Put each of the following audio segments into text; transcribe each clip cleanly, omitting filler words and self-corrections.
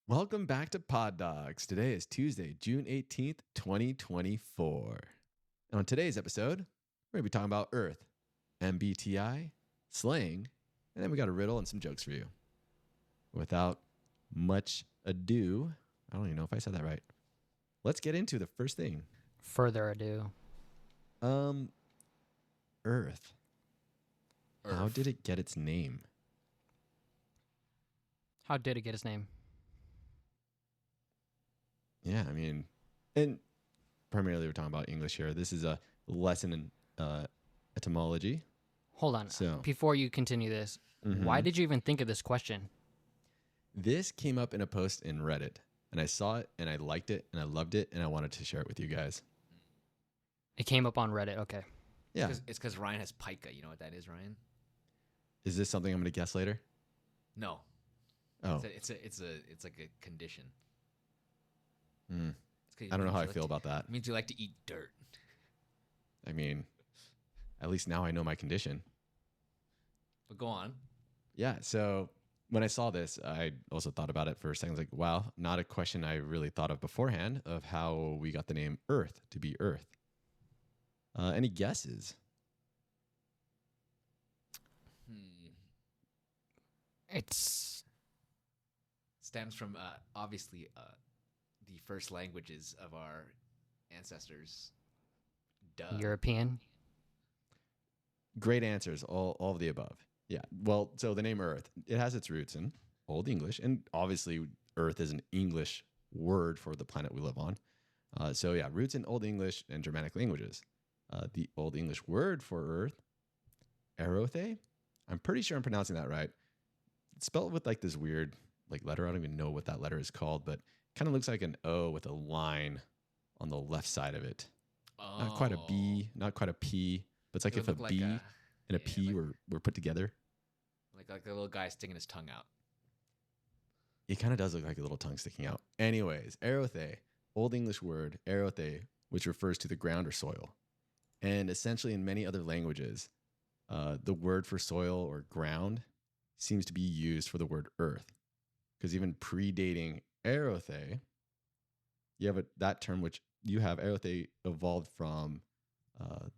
Welcome back to PodDogs. Today is Tuesday, June 18th, 2024. And on today's episode, we're going to be talking about Earth, MBTI, slang, and then we got a riddle and some jokes for you. Without much ado, I don't even know if I said that right. Let's get into the first thing. Further ado. Earth. How did it get its name? How did it get its name? Yeah, I mean, and primarily we're talking about English here. This is a lesson in etymology. Hold on. So, Before you continue this, why did you even think of this question? This came up in a post in Reddit, and I saw it, and I liked it, and I loved it, and I wanted to share it with you guys. It came up on Reddit. Okay. Yeah. It's because Ryan has pica. You know what that is, Ryan? Is this something I'm going to guess later? No. Oh. It's like a condition. I don't know how I feel about that. It means you like to eat dirt. I mean, at least now I know my condition. But go on. Yeah, so when I saw this, I also thought about it for a second. I was like, wow, not a question I really thought of beforehand of how we got the name Earth to be Earth. Any guesses? It's Stems from obviously the first languages of our ancestors. Duh. European. Great answers, all of the above. Yeah, well, so the name Earth, it has its roots in Old English, and obviously Earth is an English word for the planet we live on. So yeah, roots in Old English and Germanic languages. The Old English word for Earth, Erothe, I'm pretty sure I'm pronouncing that right. It's spelled with like this weird like letter. I don't even know what that letter is called, but kind of looks like an O with a line on the left side of it. Oh. Not quite a B, not quite a P, but it's like It if a would look B like and a P were put together. like a little guy sticking his tongue out. It kind of does look like a little tongue sticking out. Anyways, Erothe, Old English word, Erothe, which refers to the ground or soil. And essentially in many other languages, the word for soil or ground seems to be used for the word earth. Because even predating Erothe, you have that term which you have, Erothe evolved from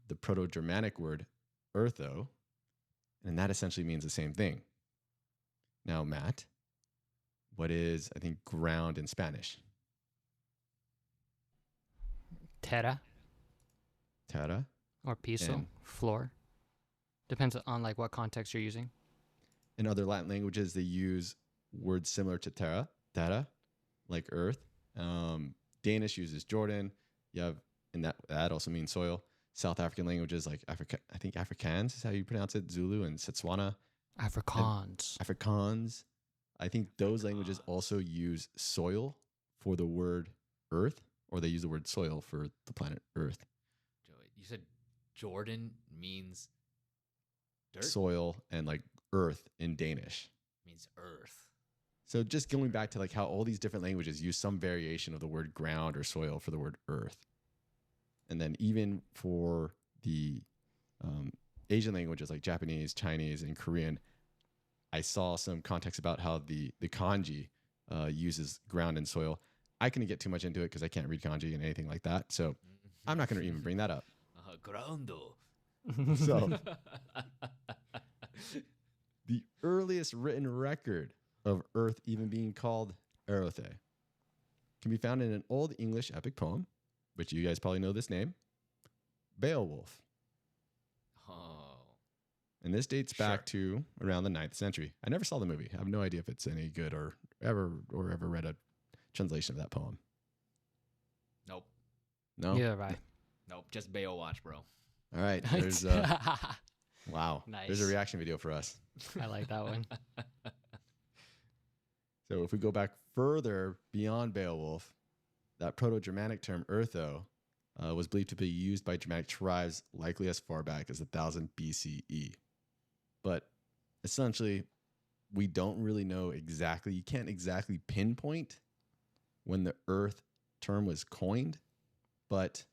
the Proto-Germanic word eartho, and that essentially means the same thing. Now, Matt, what is, I think, ground in Spanish? Terra Terra. or piso, And- floor. Depends on like what context you're using. In other Latin languages, they use words similar to terra, like earth. Danish uses Jordan. You have, and that also means soil. South African languages like I think Afrikaans is how you pronounce it, Zulu and Setswana. Afrikaans. I think those languages also use soil for the word earth, or they use the word soil for the planet Earth. Joey, you said Jordan means dirt? Soil and like earth in Danish. Means earth. So just going back to like how all these different languages use some variation of the word ground or soil for the word earth. And then even for the Asian languages like Japanese, Chinese, and Korean, I saw some context about how the kanji uses ground and soil. I couldn't get too much into it because I can't read kanji and anything like that. So I'm not going to even bring that up. Groundo. So the earliest written record of Earth even being called Erothe can be found in an Old English epic poem, which you guys probably know this name, Beowulf. Oh. And this dates back to around the 9th century. I never saw the movie. I have no idea if it's any good or ever read a translation of that poem. Nope. No? Yeah, right. Nope. Just Baywatch, bro. All right. There's wow. Nice. There's a reaction video for us. I like that one. So if we go back further beyond Beowulf, that Proto-Germanic term eartho was believed to be used by Germanic tribes likely as far back as 1000 BCE. But essentially, we don't really know exactly, you can't exactly pinpoint when the earth term was coined, but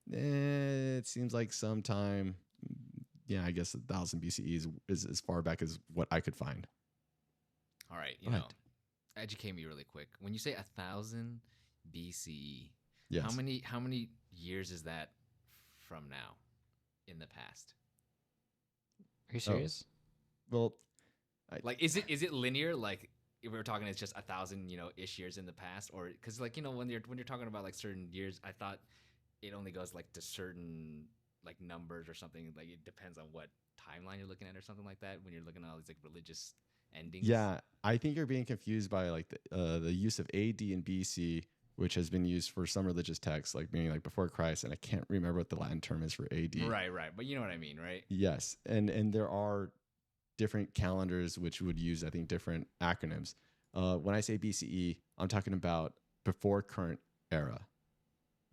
it seems like sometime, yeah, I guess 1000 BCE is as far back as what I could find. All right, Go ahead. educate me really quick. When you say 1,000 BCE, Yes. how many years is that from now in the past? Are you serious? Well, Like, is it linear? Like, if we were talking, it's just 1,000, ish years in the past, or because like when you're talking about like certain years, I thought it only goes like to certain like numbers or something. Like it depends on what timeline you're looking at or something like that. When you're looking at all these like religious endings. yeah, I think you're being confused by like the use of AD and BC, which has been used for some religious texts, like meaning like before Christ, and I can't remember what the Latin term is for AD. Right. But you know what I mean, right? Yes, and there are different calendars which would use, I think, different acronyms. When I say BCE, I'm talking about before current era,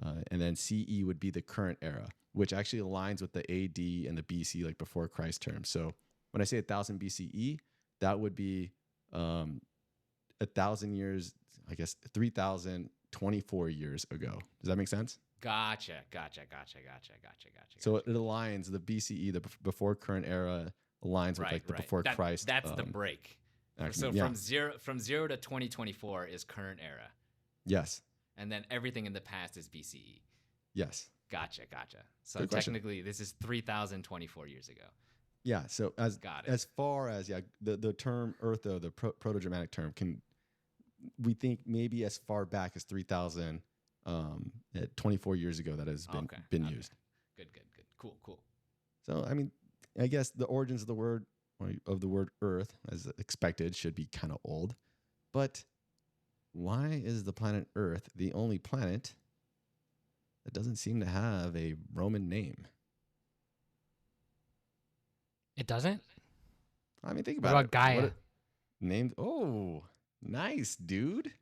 and then CE would be the current era, which actually aligns with the AD and the BC, like before Christ term. So when I say 1,000 BCE, that would be 1,000 years, I guess 3,024 years ago. Does that make sense? Gotcha. So it aligns the BCE, the before current era, aligns with like the before Christ. That's the break. So from zero to 2024 is current era, yes, and then everything in the past is BCE. yes. Gotcha. So Good question. technically, this is 3,024 years ago. Yeah. So Got it. as far as the term Earth, though, the Proto-Germanic term, we think maybe as far back as 3,000 24 years ago that has been used. Good. Cool. So I mean, I guess the origins of the word Earth, as expected, should be kind of old. But why is the planet Earth the only planet that doesn't seem to have a Roman name? It doesn't? I mean, think What about about Gaia? What named? Oh, nice, dude.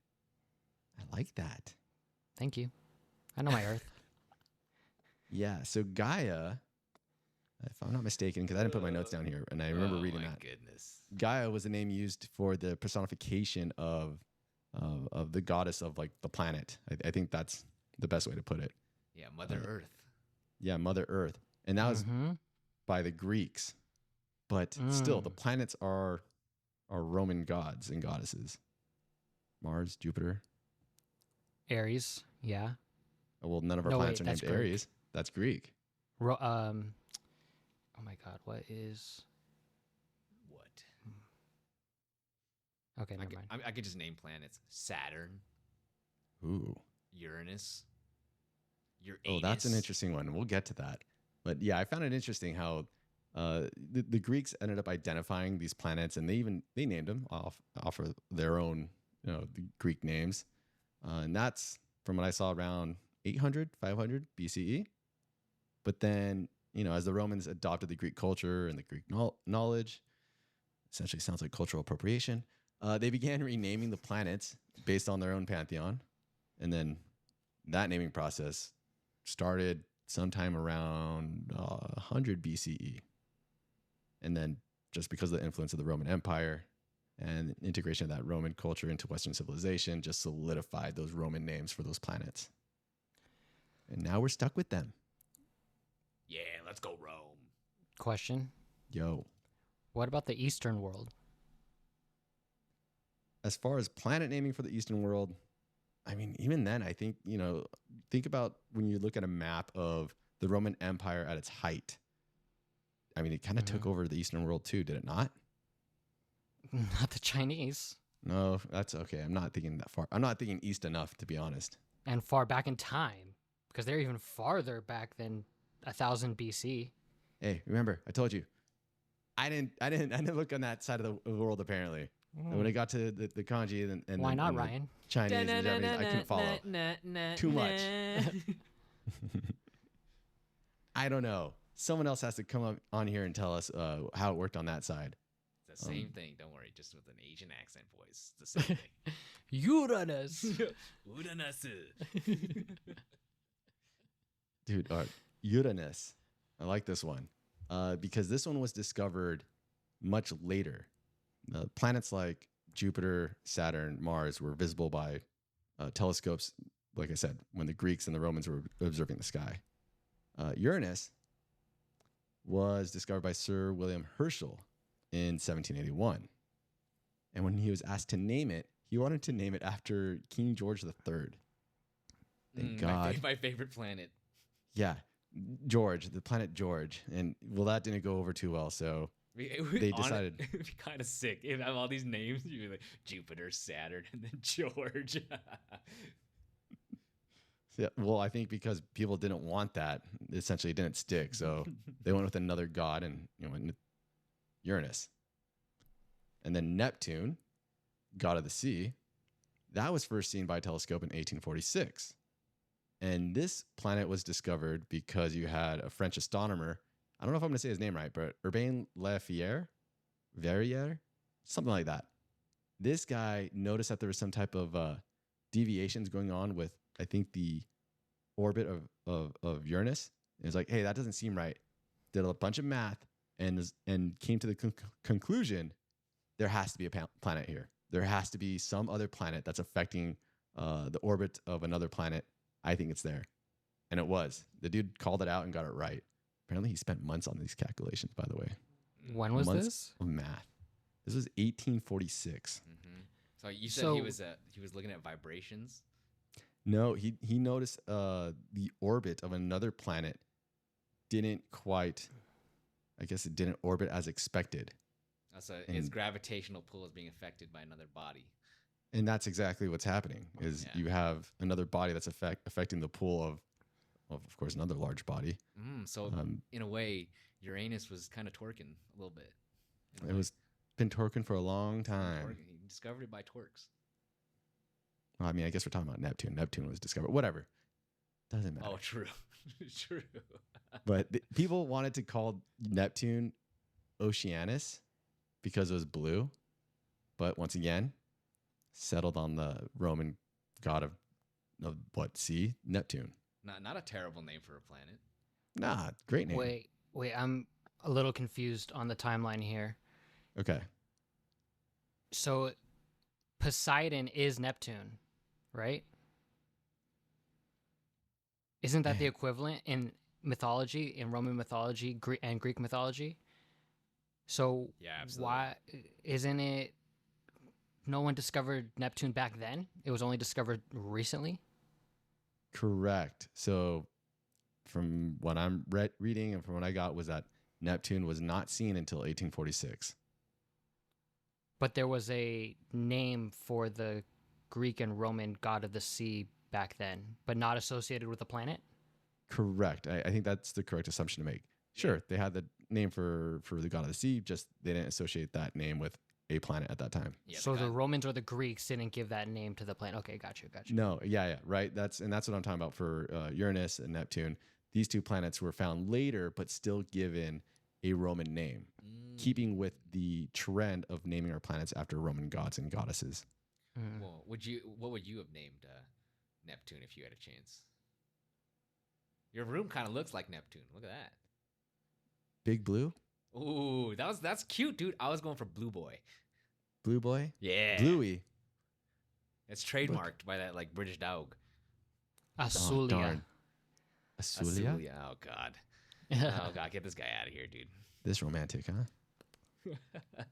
I like that. Thank you. I know my Earth. Yeah. So Gaia, if I'm not mistaken, because I didn't put my notes down here, and I remember reading that. Goodness. Gaia was a name used for the personification of the goddess of like the planet. I think that's the best way to put it. Yeah, Mother Earth. Yeah, Mother Earth, and that was by the Greeks. But still, the planets are Roman gods and goddesses. Mars, Jupiter. Aries, yeah. Oh, well, none of our No, planets wait, are named that's Greek. Aries. That's Greek. Oh my God, what is? What? Okay, never mind. I could just name planets: Saturn, Ooh. Uranus. Oh, that's an interesting one. We'll get to that. But yeah, I found it interesting how the Greeks ended up identifying these planets, and they named them off of their own the Greek names, and that's from what I saw around 800, 500 BCE. But then as the Romans adopted the Greek culture and the Greek knowledge, essentially sounds like cultural appropriation. They began renaming the planets based on their own pantheon, and then that naming process started sometime around 100 BCE. And then just because of the influence of the Roman Empire and integration of that Roman culture into Western civilization just solidified those Roman names for those planets. And now we're stuck with them. Yeah, let's go Rome. Question. Yo. What about the Eastern world? As far as planet naming for the Eastern world, I mean, even then, I think, think about when you look at a map of the Roman Empire at its height. I mean, it kind of took over the Eastern world too, did it not? Not the Chinese. No, that's okay. I'm not thinking that far. I'm not thinking east enough, to be honest. And far back in time, because they're even farther back than 1,000 BC. Hey, remember, I told you, I didn't look on that side of the world apparently. And when it got to the kanji and Why not, and Ryan? Chinese and Japanese, I couldn't follow. Too much. I don't know. Someone else has to come up on here and tell us how it worked on that side. It's the same thing. Don't worry, just with an Asian accent voice. It's the same thing. Uranus. Uranus. Dude, Uranus. I like this one because this one was discovered much later. Planets like Jupiter, Saturn, Mars were visible by telescopes, like I said, when the Greeks and the Romans were observing the sky. Uranus was discovered by Sir William Herschel in 1781. And when he was asked to name it, he wanted to name it after King George III. Thank God. My favorite planet. Yeah, George, the planet George, and well, that didn't go over too well. So they decided It'd be kind of sick if I have all these names. You'd be like Jupiter, Saturn, and then George. yeah, well, I think because people didn't want that, essentially it didn't stick. So they went with another god and went with Uranus. And then Neptune, god of the sea, that was first seen by a telescope in 1846. And this planet was discovered because you had a French astronomer. I don't know if I'm going to say his name right, but Urbain Le Verrier, something like that. This guy noticed that there was some type of deviations going on with, I think, the orbit of Uranus. And it's like, hey, that doesn't seem right. Did a bunch of math and came to the conclusion there has to be a planet here. There has to be some other planet that's affecting the orbit of another planet. I think it's there. And it was. The dude called it out and got it right. Apparently, he spent months on these calculations, by the way. When was months this? of math. This was 1846. Mm-hmm. So you said he was looking at vibrations. No, he noticed the orbit of another planet didn't quite, I guess it didn't orbit as expected. So its gravitational pull is being affected by another body. And that's exactly what's happening, is you have another body that's affecting the pull of course, another large body. So in a way, Uranus was kind of twerking a little bit. It was been twerking for a long time. He discovered it by twerks. Well, I mean, I guess we're talking about Neptune. Neptune was discovered. Whatever. Doesn't matter. Oh, true. True. But people wanted to call Neptune Oceanus because it was blue. But once again, settled on the Roman god of what? Sea? Neptune. Not a terrible name for a planet. Nah, great name. Wait, I'm a little confused on the timeline here. Okay. So Poseidon is Neptune, right? Isn't that the equivalent in mythology, in Roman mythology and Greek mythology? So Yeah, absolutely. why isn't it? No one discovered Neptune back then. It was only discovered recently. Correct. So from what I'm reading and from what I got was that Neptune was not seen until 1846. But there was a name for the Greek and Roman god of the sea back then, but not associated with the planet? Correct. I think that's the correct assumption to make. Sure, they had the name for the god of the sea, just they didn't associate that name with a planet at that time. Yeah, so the Romans or the Greeks didn't give that name to the planet. Okay, got you. No, yeah, right. That's what I'm talking about for Uranus and Neptune. These two planets were found later, but still given a Roman name, keeping with the trend of naming our planets after Roman gods and goddesses. Well, what would you have named Neptune if you had a chance? Your room kind of looks like Neptune. Look at that. Big Blue? Ooh, that's cute, dude. I was going for Blue Boy. Blue Boy? Yeah. Bluey. It's trademarked by that like British dog. Asulia. Oh, darn. Asulia? Oh god. Oh god, get this guy out of here, dude. This romantic, huh?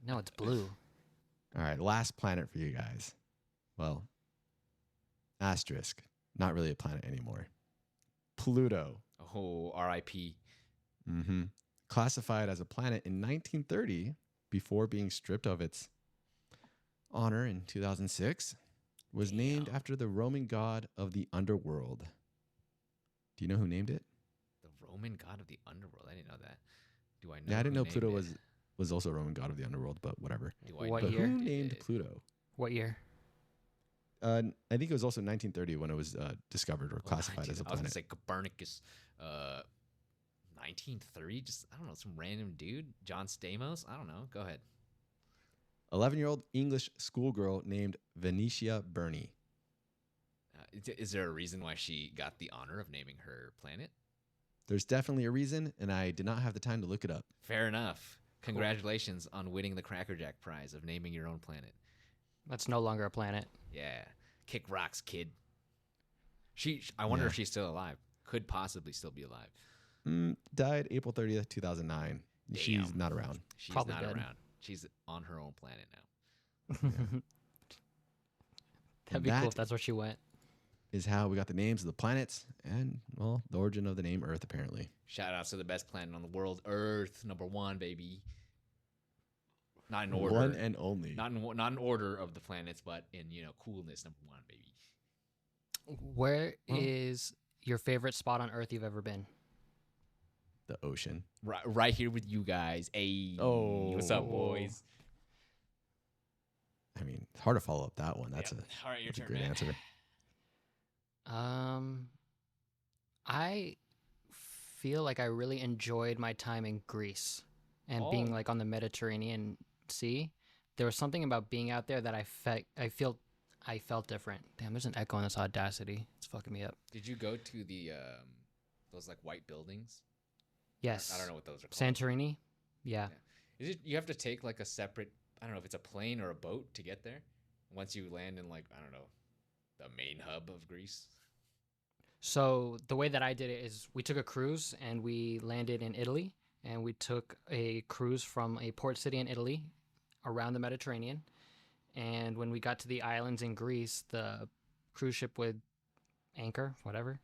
No, it's blue. All right, last planet for you guys. Well, asterisk. Not really a planet anymore. Pluto. Oh, R.I.P. Mm-hmm. Classified as a planet in 1930 before being stripped of its honor in 2006, was named after the Roman god of the underworld. Do you know who named it? The Roman god of the underworld. I didn't know that. Do I know? Yeah, I didn't who know Pluto named it? was also a Roman god of the underworld, but whatever. Do I What know But year? who did named it? Pluto? What year? I think it was also 1930 when it was discovered or classified as a I was gonna planet. say Copernicus. 1930. Just I don't know, some random dude, John Stamos. I don't know. Go ahead. 11-year-old English schoolgirl named Venetia Burney. Is there a reason why she got the honor of naming her planet? There's definitely a reason, and I did not have the time to look it up. Fair enough. Congratulations on winning the Cracker Jack prize of naming your own planet. That's no longer a planet. Yeah, kick rocks, kid. I wonder Yeah. if she's still alive. Could possibly still be alive. Died April 30th, 2009. She's Damn. not around. She's Probably not dead. around. She's on her own planet now. That'd be cool if that's where she went. Is how we got the names of the planets and, well, the origin of the name Earth, apparently. Shout out to the best planet on the world, Earth, #1, baby. Not in order. One and only. Not in order of the planets, but in, coolness, #1, baby. Where is your favorite spot on Earth you've ever been? The ocean. Right here with you guys. Hey, what's up, boys? I mean, it's hard to follow up that one. That's All right, your a turn, great man. answer. I feel like I really enjoyed my time in Greece and being like on the Mediterranean Sea. There was something about being out there that I felt different. Damn, there's an echo in this Audacity. It's fucking me up. Did you go to the those like white buildings? Yes. I don't know what those are called. Santorini? Yeah. Is it you have to take like a separate, I don't know if it's a plane or a boat to get there? Once you land in like, I don't know, the main hub of Greece? So the way that I did it is we took a cruise and we landed in Italy, and we took a cruise from a port city in Italy around the Mediterranean. And when we got to the islands in Greece, the cruise ship would anchor, whatever,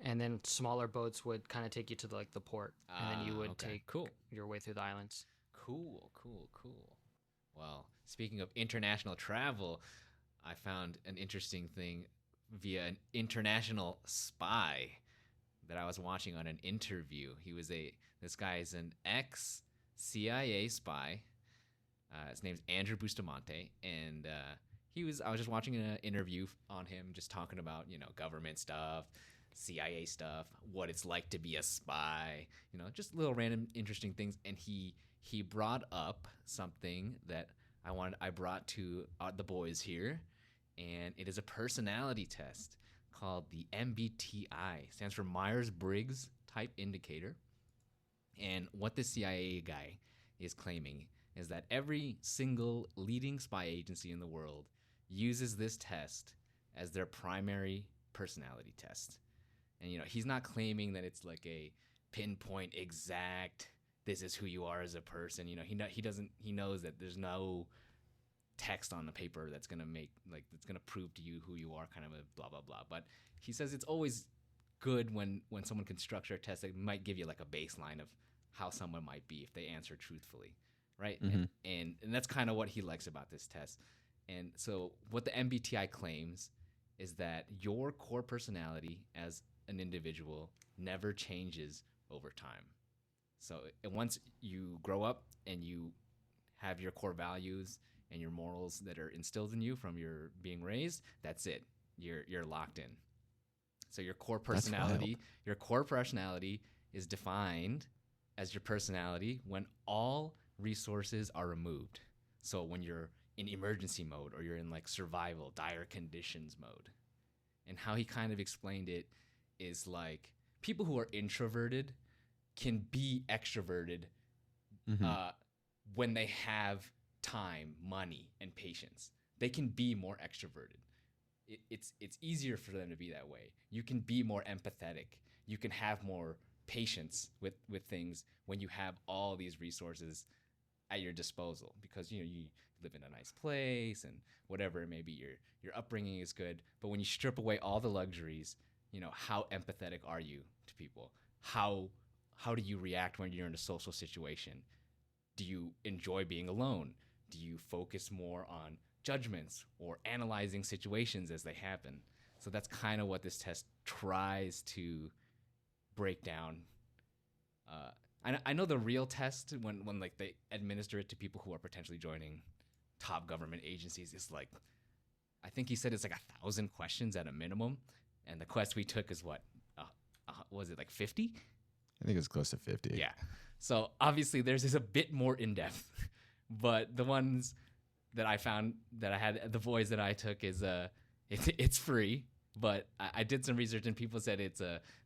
and then smaller boats would kind of take you to the port, and then you would take your way through the islands. Cool. Well, speaking of international travel, I found an interesting thing via an international spy that I was watching on an interview. This guy is an ex-CIA spy. His name's Andrew Bustamante, and I was just watching an interview on him, just talking about, government stuff, CIA stuff, what it's like to be a spy, just little random interesting things. And he brought up something that I brought to the boys here, and it is a personality test called the MBTI. Stands for Myers-Briggs Type Indicator. And what the CIA guy is claiming is that every single leading spy agency in the world uses this test as their primary personality test. And, he's not claiming that it's like a pinpoint exact, this is who you are as a person. He knows that there's no text on the paper that's going to prove to you who you are, kind of a blah, blah, blah. But he says it's always good when someone can structure a test that might give you like a baseline of how someone might be if they answer truthfully. Right. Mm-hmm. And that's kind of what he likes about this test. And so what the MBTI claims is that your core personality as an individual never changes over time. So once you grow up and you have your core values and your morals that are instilled in you from your being raised, that's it. You're locked in. So your core personality is defined as your personality when all resources are removed. So when you're in emergency mode or you're in like survival, dire conditions mode. And how he kind of explained it is like people who are introverted can be extroverted when they have time, money, and patience. They can be more extroverted. It's easier for them to be that way. You can be more empathetic. You can have more patience with things when you have all these resources at your disposal, because you live in a nice place and whatever it may be, your upbringing is good. But when you strip away all the luxuries, how empathetic are you to people? How do you react when you're in a social situation? Do you enjoy being alone? Do you focus more on judgments or analyzing situations as they happen? So that's kind of what this test tries to break down. I know the real test when like they administer it to people who are potentially joining top government agencies is like, I think he said it's like 1,000 questions at a minimum, and the quest we took is what was it, like 50? I think it's close to 50. Yeah. So obviously theirs is a bit more in depth, but the ones that I found that I had, the boys that I took, is it's free. But I did some research and people said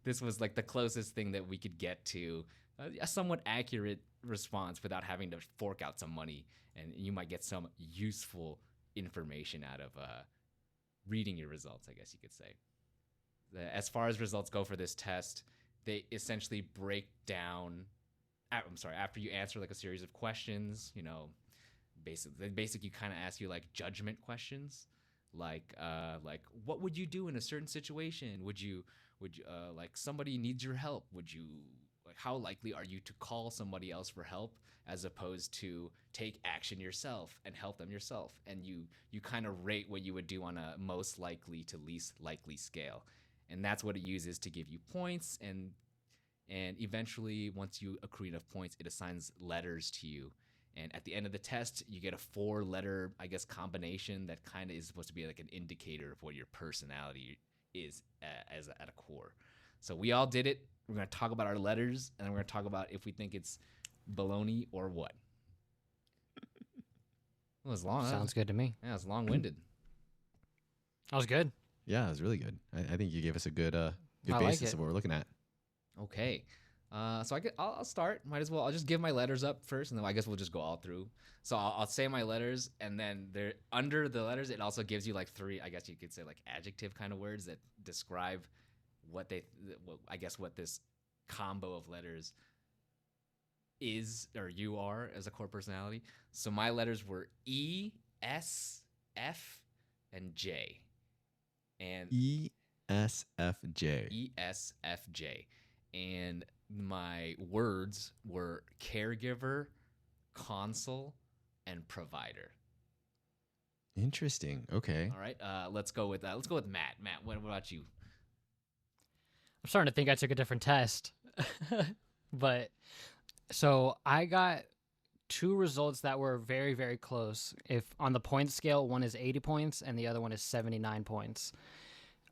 this was like the closest thing that we could get to a somewhat accurate response without having to fork out some money, and you might get some useful information out of reading your results, I guess you could say. As far as results go for this test, they essentially break down. After you answer like a series of questions, basically kind of ask you like judgment questions. like what would you do in a certain situation? Would you like somebody needs your help? Would you like how likely are you to call somebody else for help as opposed to take action yourself and help them yourself? And you kind of rate what you would do on a most likely to least likely scale. And that's what it uses to give you points, and eventually once you accrue enough points, it assigns letters to you. And at the end of the test, you get a 4-letter, I guess, combination that kind of is supposed to be like an indicator of what your personality is at a core. So we all did it. We're going to talk about our letters, and then we're going to talk about if we think it's baloney or what. It was long. Sounds good to me. Yeah, it's long-winded. That was good. Yeah, it was really good. I think you gave us a good I like basis it. of what we're looking at. Okay. So I'll start. Might as well. I'll just give my letters up first, and then I guess we'll just go all through. So I'll say my letters, and then there under the letters, it also gives you like 3. I guess you could say like adjective kind of words that describe what this combo of letters is or you are as a core personality. So my letters were E, S, F, and J, and ESFJ. ESFJ. And my words were caregiver, consul, and provider. Interesting. Okay. All right, let's go with Matt. Matt, what about you? I'm starting to think I took a different test. But so I got 2 results that were very, very close. If on the point scale, one is 80 points and the other one is 79 points.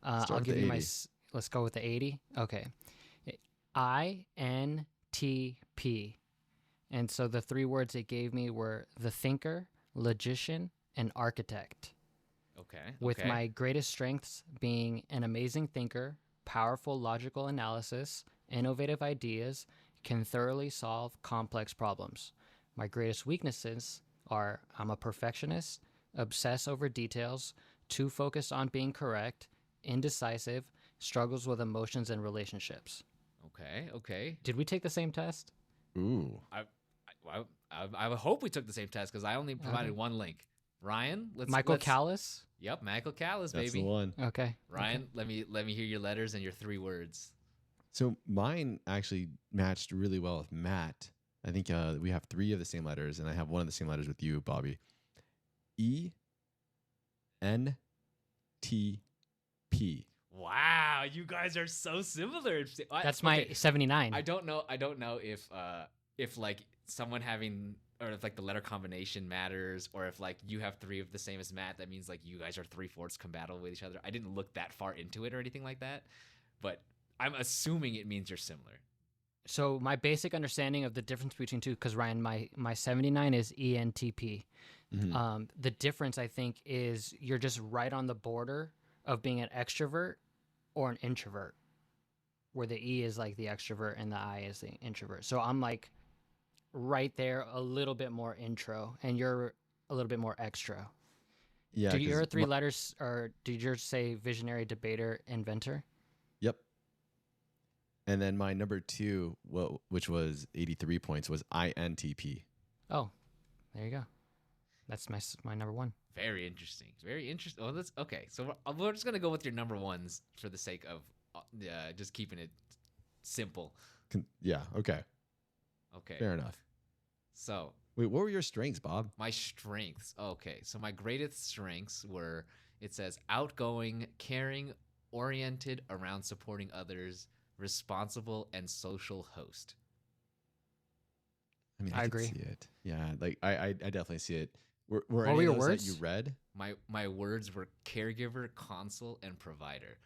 Start I'll with give the you 80. let's go with the 80. Okay. INTP. And so the 3 words it gave me were the thinker, logician, and architect. Okay. With my greatest strengths being an amazing thinker, powerful logical analysis, innovative ideas, can thoroughly solve complex problems. My greatest weaknesses are I'm a perfectionist, obsess over details, too focused on being correct, indecisive, struggles with emotions and relationships. Okay. Did we take the same test? Ooh. I would hope we took the same test because I only provided Okay. one link. Ryan, Michael Callis? Yep, Michael Callis, That's baby. the one. Okay. Ryan, let me hear your letters and your 3 words. So mine actually matched really well with Matt. I think we have 3 of the same letters, and I have one of the same letters with you, Bobby. ENTP. Wow, you guys are so similar. That's my 79. I don't know if like someone having or if like the letter combination matters, or if like you have 3 of the same as Matt, that means like you guys are 3/4 compatible with each other. I didn't look that far into it or anything like that, but I'm assuming it means you're similar. So my basic understanding of the difference between 2, because Ryan, my 79 is ENTP. Mhm. The difference, I think, is you're just right on the border of being an extrovert or an introvert, where the E is like the extrovert and the I is the introvert. So I'm like right there, a little bit more intro, and you're a little bit more extra. Yeah. Do your 3 my- letters, or did yours say visionary, debater, inventor? Yep. And then my number 2, which was 83 points, was INTP. Oh, there you go. That's my number 1. Very interesting. Very interesting. Oh, that's okay. So we're just gonna go with your number 1s for the sake of just keeping it simple. Yeah. Okay. Okay. Fair enough. So Wait, what were your strengths, Bob? my strengths. Okay. So my greatest strengths were, it says outgoing, caring, oriented around supporting others, responsible, and social host. I mean, I I agree. can see it. Yeah. Like I definitely see it. Were What any were your of those words? that you read? My words were caregiver, consul, and provider.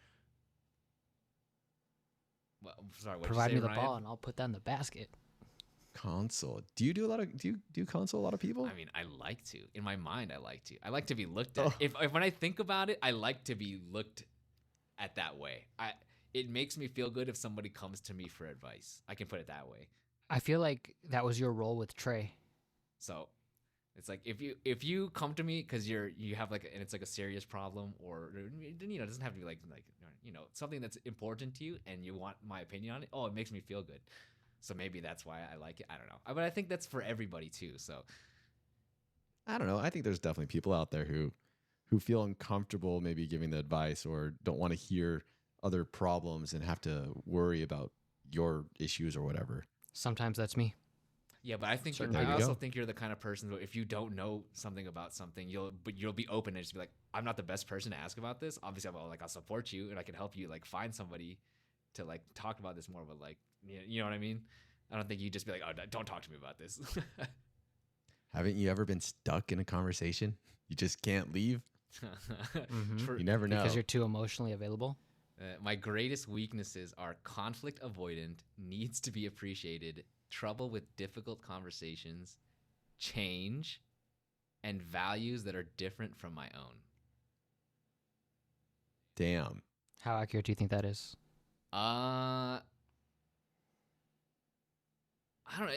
Well, sorry, what Provide you me say, the Ryan? ball and I'll put that in the basket. Console. Do you do a lot of do you console a lot of people? I mean, I like to. In my mind, I like to. I like to be looked at. Oh. If when I think about it, I like to be looked at that way. It makes me feel good if somebody comes to me for advice. I can put it that way. I feel like that was your role with Trey. So it's like if you come to me because you have like and it's like a serious problem, or it doesn't have to be like something that's important to you and you want my opinion on it. Oh, it makes me feel good. So maybe that's why I like it. I don't know, but I think that's for everybody too. So I don't know. I think there's definitely people out there who who feel uncomfortable maybe giving the advice or don't want to hear other problems and have to worry about your issues or whatever. Sometimes that's me. Yeah, but I think Certain I people. also There you go. think you're the kind of person who, if you don't know something about something, you'll be open and just be like, I'm not the best person to ask about this. Obviously, I'll support you and I can help you like find somebody to like talk about this more. But like, you know what I mean? I don't think you just be like, oh, don't talk to me about this. Haven't you ever been stuck in a conversation? You just can't leave? Mhm. True. You never know. Because you're too emotionally available. My greatest weaknesses are conflict avoidant, needs to be appreciated, trouble with difficult conversations, change, and values that are different from my own. Damn. How accurate do you think that is? I don't know.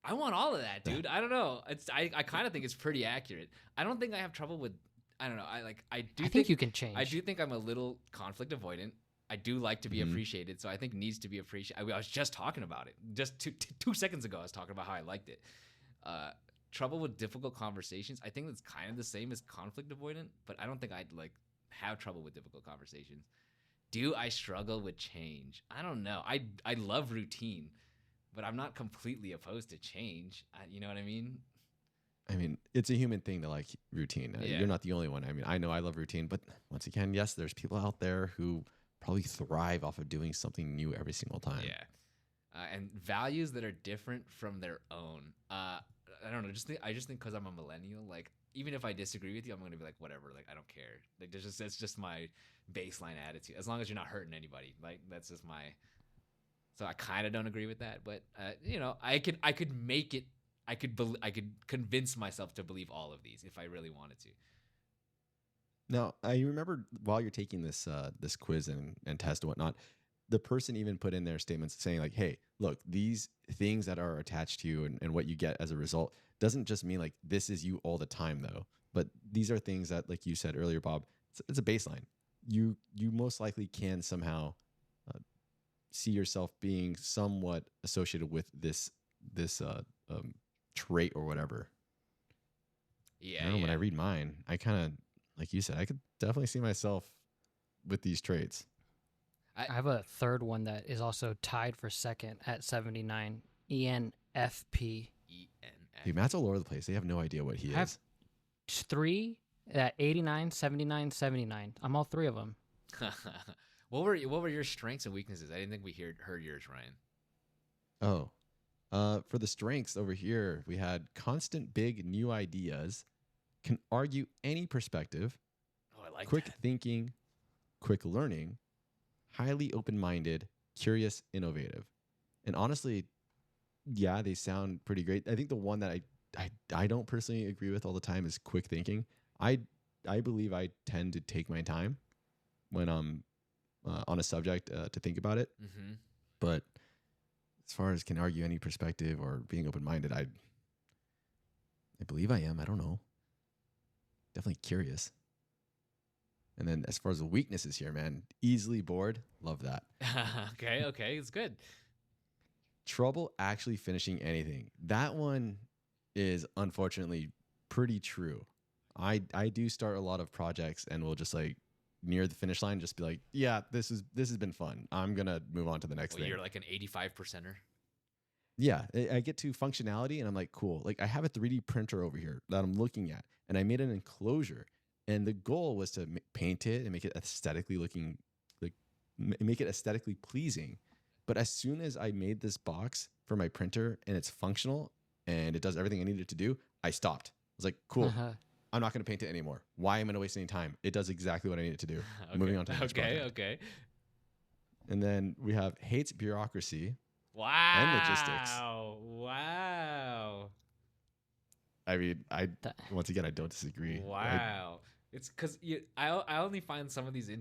I want all of that, dude. I don't know. I kind of think it's pretty accurate. I don't think I have trouble with. I don't know. I think you can change. I do think I'm a little conflict avoidant. I do like to be Mhm. appreciated, so I think needs to be appreciated. I was just talking about it. Just 2 seconds ago, I was talking about how I liked it. Trouble with difficult conversations. I think that's kind of the same as conflict avoidant, but I don't think I'd like have trouble with difficult conversations. Do I struggle with change? I don't know. I love routine, but I'm not completely opposed to change. You know what I mean? I mean, it's a human thing to like routine. Yeah. You're not the only one. I mean, I know I love routine, but once again, yes, there's people out there who probably thrive off of doing something new every single time. Yeah. And values that are different from their own. I don't know. I just think because I'm a millennial, like even if I disagree with you, I'm gonna be like, whatever. Like I don't care. Like that's just my baseline attitude. As long as you're not hurting anybody, like that's just my. So I kind of don't agree with that, but I could make it. I could convince myself to believe all of these if I really wanted to. Now, I remember while you're taking this quiz and test and whatnot, the person even put in their statements saying like, hey, look, these things that are attached to you and what you get as a result doesn't just mean like this is you all the time though. But these are things that, like you said earlier, Bob, it's a baseline. You most likely can somehow see yourself being somewhat associated with this trait or whatever. Yeah. I don't know, when I read mine, I kind of, like you said, I could definitely see myself with these traits. I have a third one that is also tied for second at 79. ENFP. Dude, Matt's all over the place. They have no idea what he I have is. 3 at 89, 79, 79. I'm all 3 of them. What were your strengths and weaknesses? I didn't think we heard yours, Ryan. For the strengths over here, we had constant big new ideas, can argue any perspective, Oh, I like quick that. thinking, quick learning, highly open-minded, curious, innovative. And honestly, yeah, they sound pretty great. I think the one that I don't personally agree with all the time is quick thinking. I believe I tend to take my time when I'm on a subject to think about it. Mm-hmm. But as far as can argue any perspective or being open-minded, I believe I am. I don't know. Definitely curious. And then as far as the weaknesses here, man, easily bored. Love that. Okay, it's good. Trouble actually finishing anything. That one is unfortunately pretty true. I do start a lot of projects and will just like near the finish line just be like, yeah, this has been fun. I'm gonna move on to the next Well, thing. you're like an 85%er. Yeah, I get to functionality and I'm like, cool. Like I have a 3D printer over here that I'm looking at, and I made an enclosure, and the goal was to paint it and make it aesthetically looking, like make it aesthetically pleasing. But as soon as I made this box for my printer and it's functional and it does everything I needed to do, I stopped. I was like, cool. I'm not going to paint it anymore. Why am I going to waste any time? It does exactly what I need it to do. Okay. Moving on to the next project. Okay. And then we have hates bureaucracy. Wow. logistics. Wow. I mean, once again, I don't disagree. Wow. It's because I only find some of these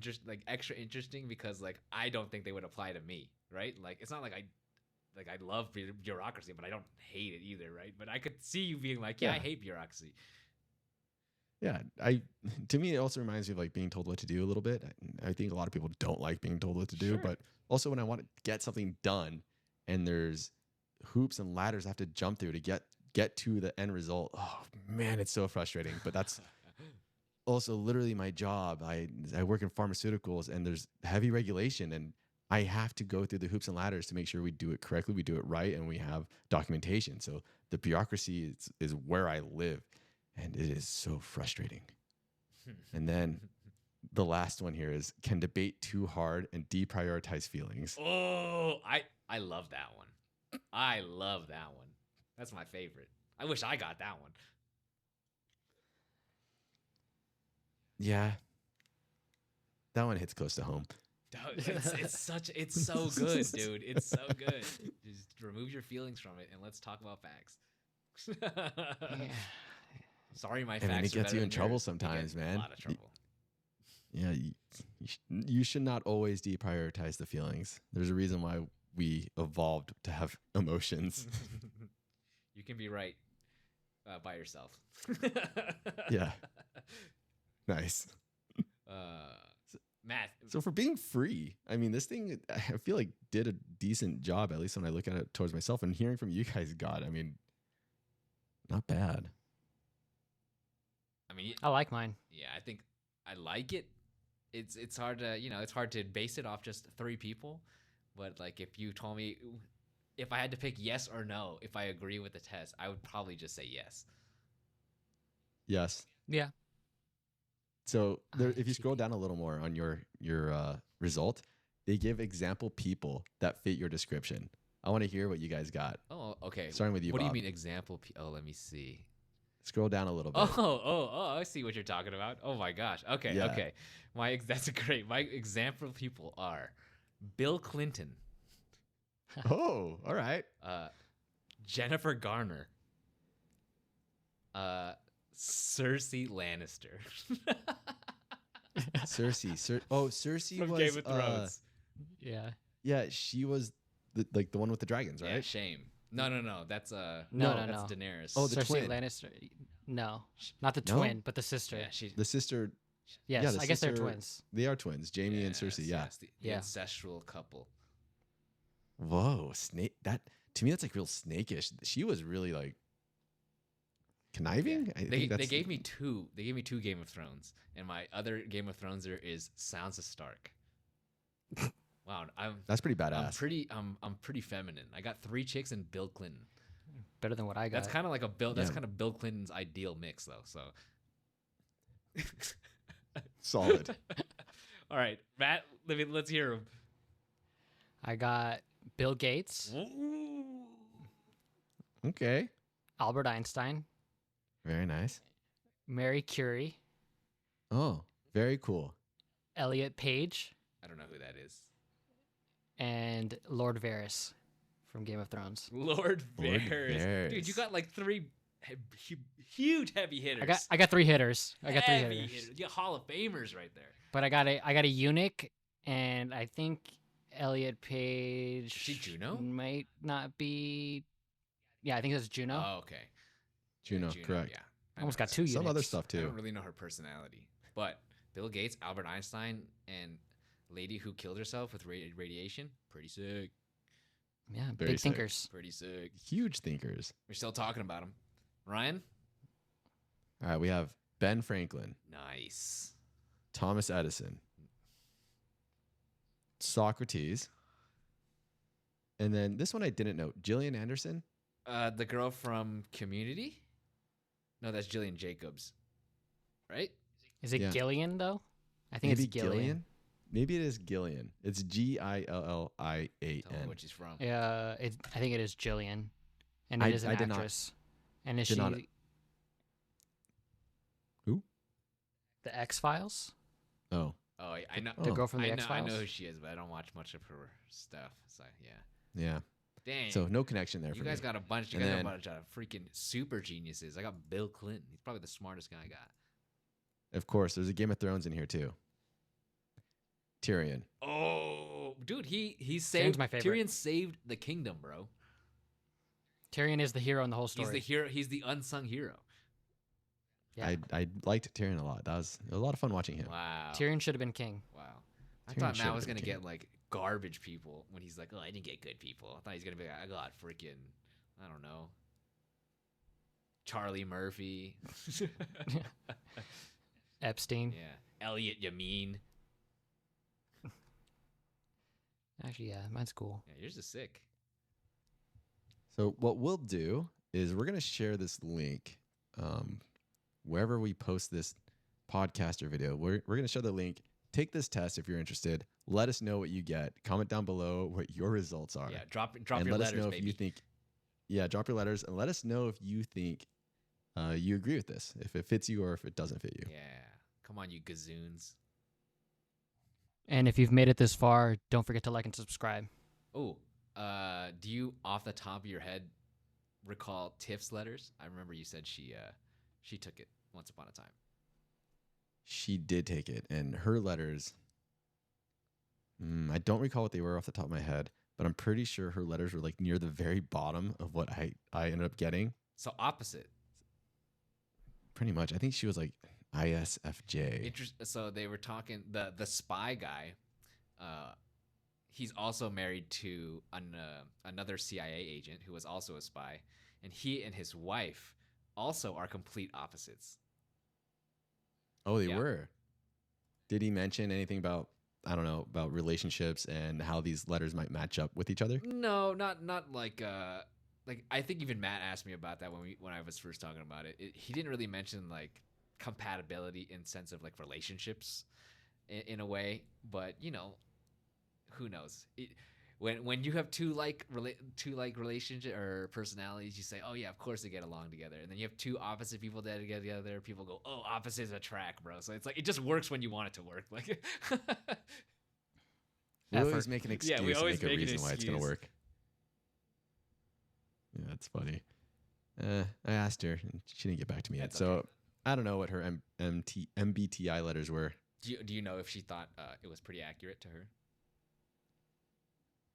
extra interesting because like I don't think they would apply to me, right? Like it's not like I love bureaucracy, but I don't hate it either, right? But I could see you being like, yeah, I hate bureaucracy. Yeah, to me, it also reminds me of like being told what to do a little bit. I think a lot of people don't like being told what to do, Sure. but also when I want to get something done and there's hoops and ladders I have to jump through to get to the end result. Oh man, it's so frustrating. But that's also literally my job. I work in pharmaceuticals, and there's heavy regulation, and I have to go through the hoops and ladders to make sure we do it correctly, we do it right, and we have documentation. So the bureaucracy is where I live, and it is so frustrating. And then the last one here is, can debate too hard and deprioritize feelings. Oh, I love that one. I love that one. That's my favorite. I wish I got that one. Yeah. That one hits close to home. It's so good, dude. It's so good. Just remove your feelings from it and let's talk about facts. Yeah. Sorry, my And facts. then it are gets better you in than trouble yours. sometimes, You get man. A lot of trouble. Yeah, you should not always deprioritize the feelings. There's a reason why we evolved to have emotions. You can be right by yourself. Yeah. Nice. Matt. So for being free, I mean, this thing, I feel like did a decent job, at least when I look at it towards myself, and hearing from you guys, God, I mean, not bad. I mean, I like mine. yeah, I think I like it. It's hard to, it's hard to base it off just 3 people. But like, if you told me if I had to pick yes or no, if I agree with the test, I would probably just say yes. Yes. Yeah. So there, if you scroll down a little more on your result, they give example people that fit your description. I want to hear what you guys got. Oh, okay. Starting with you, What Bob. do you mean example? Oh, let me see. Scroll down a little bit. Oh, I see what you're talking about. Oh my gosh. Okay, Yeah. okay. That's great. My example people are Bill Clinton, Oh, all right. Jennifer Garner, Cersei Lannister Cersei. Cersei from was Game of Thrones. Yeah. yeah, she was the one with the dragons, right? Yeah, shame. No. That's No, that's no. Daenerys. Oh, the Cersei twin. Lannister. No, not the No? twin, but the sister. yeah, she. The sister. Yes, yeah, the I guess they're sister- twins. They are twins, Jamie and Cersei. Yeah. yes, the Yeah. ancestral couple. Whoa, snake. That to me, that's like real snakish. She was really like conniving. Yeah. I They think that's gave me two. They gave me 2 Game of Thrones, and my other Game of Thrones there is Sansa Stark. Wow, that's pretty badass. I'm pretty feminine. I got 3 chicks and Bill Clinton. Better than what I got. That's kind of like a Bill. That's Yeah. kind of Bill Clinton's ideal mix, though. So. Solid. All right, Matt. Let's hear him. I got Bill Gates, Okay. Albert Einstein, Very nice. Mary Curie, Oh, very cool. Elliot Page, I don't know who that is. and Lord Varys from Game of Thrones. Lord Lord Varys. Dude, you Varys. got like 3 huge heavy hitters. I got 3 hitters. I got 3 Heavy hitters. You got Hall of Famers right there. But I got a eunuch, and I think Elliot Page. She Juno? Might not be. Yeah, I think that's Juno. Oh, okay. Juno, correct. Yeah. I Almost know got her. 2 eunuchs. Some other stuff I don't too. really know her personality, but Bill Gates, Albert Einstein, and lady who killed herself with radiation. Pretty sick. Yeah, Very big sick. thinkers. Pretty sick. Huge thinkers. We're still talking about him. Ryan? All right, we have Ben Franklin, Nice. Thomas Edison, Socrates, and then this one I didn't know. Gillian Anderson. The girl from Community? No, that's Jillian Jacobs. Right? Is it Yeah. Gillian though? I think Maybe it's Gillian. Maybe it is Gillian. It's Gillian. Tell me what she's from. I think it is Gillian, and I- it is an I did not- actress. And is did she not- Who? the X Files? Oh, Oh, I know. The girl from the I know X-Files? who she is, but I don't watch much of her stuff. So, yeah. yeah. Dang. So no connection there you for guys me. got a bunch. You And guys got then- a bunch of freaking super geniuses. I got Bill Clinton. He's probably the smartest guy I got. Of course, there's a Game of Thrones in here too. Tyrion. Oh, dude, he saved. my favorite. Tyrion saved the kingdom, bro. Tyrion is the hero in the whole He's story. the hero. He's the unsung hero. Yeah. I liked Tyrion a lot. It was a lot of fun watching him. Wow. Tyrion should have been king. Wow. I Tyrion thought should Matt have was been gonna king. get like garbage people when he's like, "Oh, I didn't get good people." I thought he's gonna be like, "I got freaking, I don't know, Charlie Murphy." Epstein. Yeah. Elliot Yamin. Actually, yeah, mine's cool. Yeah, yours is sick. So what we'll do is we're going to share this link wherever we post this podcast or video. We're going to share the link. Take this test if you're interested. Let us know what you get. Comment down below what your results are. Yeah, drop and your let letters, us know baby. if you think. Yeah, drop your letters and let us know if you think you agree with this, if it fits you or if it doesn't fit you. Yeah. Come on, you gazoons. And if you've made it this far, don't forget to like and subscribe. Oh, do you, off the top of your head, recall Tiff's letters? I remember you said she took it once upon a time. She did take it, and her letters. I don't recall what they were off the top of my head, but I'm pretty sure her letters were like near the very bottom of what I ended up getting. So opposite. Pretty much. I think she was like ISFJ. So they were talking, the spy guy, he's also married to another CIA agent who was also a spy, and he and his wife also are complete opposites. Oh, they Yeah. were. Did he mention anything about, I don't know, about relationships and how these letters might match up with each other? No, not like I think even Matt asked me about that when I was first talking about it. He didn't really mention like compatibility in sense of like relationships in a way, but you know, who knows? When you have two relationship or personalities, you say, oh yeah, of course they get along together, and then you have two opposite people that get together. People go, oh, opposites attract, bro. So it's like it just works when you want it to work. Like We always make an excuse. we always make a make an reason why it's gonna excuse. work. Yeah, that's funny. I asked her, and she didn't get back to me yet. That's So okay. I don't know what her MBTI letters were. Do you know if she thought it was pretty accurate to her?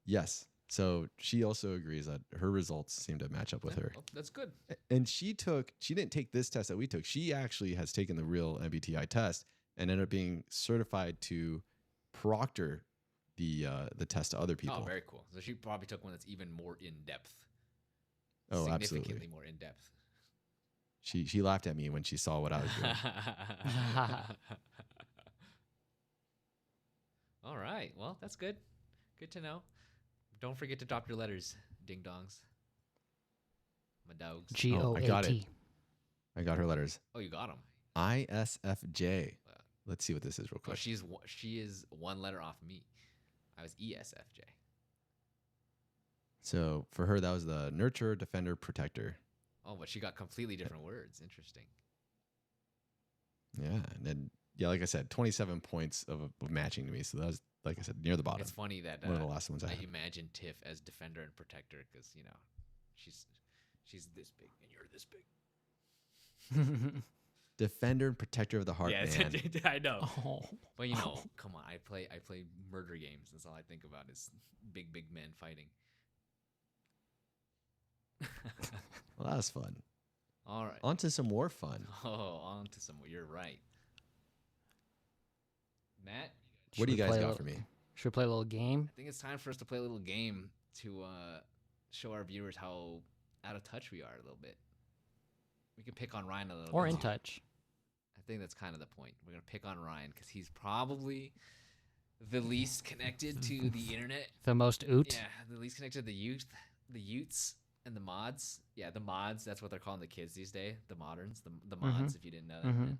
Yes. So she also agrees that her results seem to match up with Yeah, her. well, that's good. And she didn't take this test that we took. She actually has taken the real MBTI test and ended up being certified to proctor the test to other people. Oh, very cool. So she probably took one that's even more in depth. Oh, Significantly absolutely. more in depth. She laughed at me when she saw what I was doing. All right. Well, that's good. Good to know. Don't forget to drop your letters, ding dongs. My dogs. I got it. GOAT. I got her letters. Oh, you got them. ISFJ. Let's see what this is real Oh, quick. she is one letter off me. I was ESFJ. So for her, that was the nurturer, defender, protector. Oh, but she got completely different words. Interesting. Yeah. And then, yeah, like I said, 27 points of matching to me. So that was, like I said, near the bottom. It's funny that One of the last ones I I had. imagine Tiff as defender and protector because you know she's this big and you're this big. Defender and protector of the heart, Yeah, man. I know. Oh. But you know, come on, I play murder games. That's all I think about is big men fighting. Well, that was fun. All right. On to some more fun. Oh, on to some. You're right. Matt, What do you Should we guys play a got little- for me? Should we play a little game? I think it's time for us to play a little game to show our viewers how out of touch we are a little bit. We can pick on Ryan a little Or bit. in too. touch? I think that's kind of the point. We're gonna pick on Ryan because he's probably the least connected to the internet. The most oot? Yeah, the least connected to the Utes, and the mods. Yeah, the mods. That's what they're calling the kids these days. The moderns, the mods. If you didn't know that. Mhm.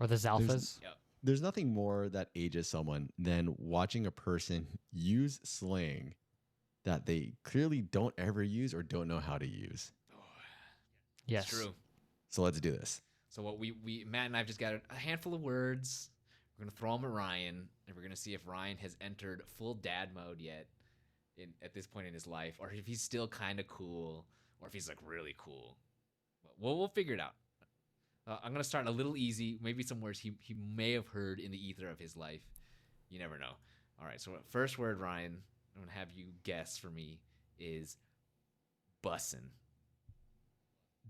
Or the Zalphas? Yep. There's nothing more that ages someone than watching a person use slang that they clearly don't ever use or don't know how to use. Yes. It's true. So let's do this. So what we Matt and I've just got a handful of words. We're gonna throw them at Ryan, and we're gonna see if Ryan has entered full dad mode yet, at this point in his life, or if he's still kind of cool, or if he's like really cool. We'll figure it out. I'm gonna start a little easy, maybe some words he may have heard in the ether of his life. You never know. All right, so first word, Ryan, I'm gonna have you guess for me is bussin'.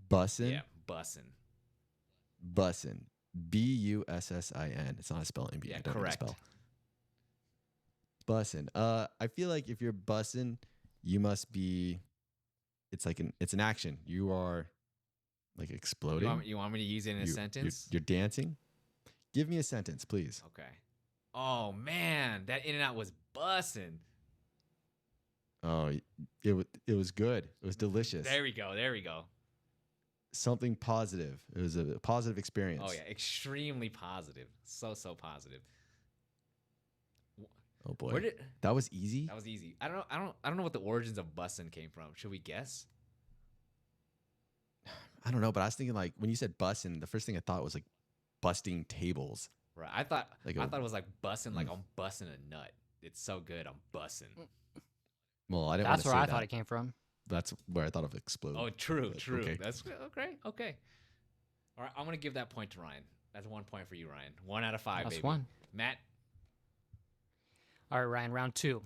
Bussin'. Yeah, bussin'. Bussin'. Bussin. It's not a spelling bee. Yeah, I don't know how to correct. spell. Bussin'. I feel like if you're bussin', you must be. It's an action. You are Like exploding. You want me to use it in a sentence? You're dancing. Give me a sentence, please. Okay. Oh man, that In-N-Out was bussin'. Oh, it was good. It was delicious. There we go. Something positive. It was a positive experience. Oh yeah, extremely positive. So positive. Oh boy. That was easy. That was easy. I don't know what the origins of bussin' came from. Should we guess? I don't know, but I was thinking like when you said bussin', the first thing I thought was like busting tables. Right. I thought it was like bussin', like I'm bussin' a nut. It's so good, I'm bussin'. Well, I didn't. That's where I that. thought it came from. That's where I thought of explode. Oh, true. Okay. That's okay. All right, I'm gonna give that point to Ryan. That's 1 point for you, Ryan. 1 out of 5. That's baby. 1. Matt. All right, Ryan, round 2.